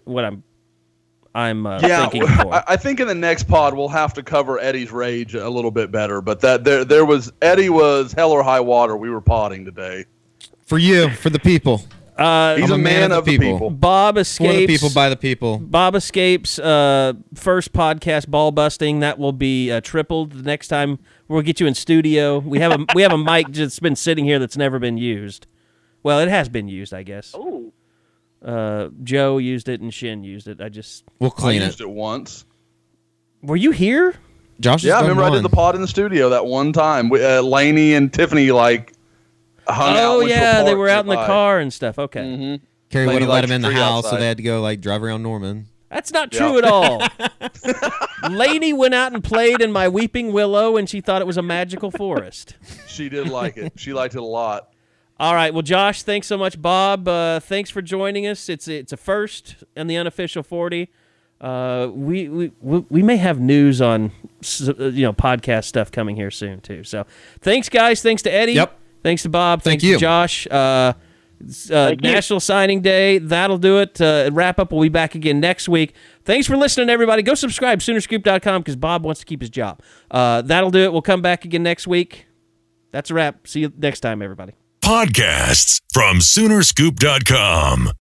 S7: thinking for.
S9: I think in the next pod we'll have to cover Eddie's rage a little bit better. But that there was Eddie was hell or high water. We were potting today.
S8: For you, for the people.
S9: He's a man of the people.
S7: Bob escapes.
S8: For the people, by the people.
S7: Bob escapes. First podcast ball busting. That will be tripled the next time. We'll get you in studio. We have a mic that's been sitting here that's never been used. Well, it has been used, I guess.
S10: Oh.
S7: Joe used it and Shin used it.
S8: We'll clean
S9: I used it once.
S7: Were you here?
S8: Josh.
S9: Yeah, I remember I did the pod in the studio that one time. Lanie and Tiffany hung out.
S7: Oh yeah, they were out in the car and stuff. Okay.
S9: Mm-hmm.
S8: Carrie would have let him in the house, so they had to go drive around Norman.
S7: That's not true at all. Lanie went out and played in my weeping willow, and she thought it was a magical forest.
S9: She did like it. She liked it a lot.
S7: All right. Well, Josh, thanks so much. Bob, thanks for joining us. It's a first in the Unofficial 40. We may have news on podcast stuff coming here soon too. So thanks, guys. Thanks to Eddie.
S8: Yep.
S7: Thanks to Bob.
S8: Thank
S7: Thanks
S8: you.
S7: to Josh. National Signing Day. That'll do it. Wrap up. We'll be back again next week. Thanks for listening, everybody. Go subscribe, Soonerscoop.com, because Bob wants to keep his job. That'll do it. We'll come back again next week. That's a wrap. See you next time, everybody.
S6: Podcasts from Soonerscoop.com.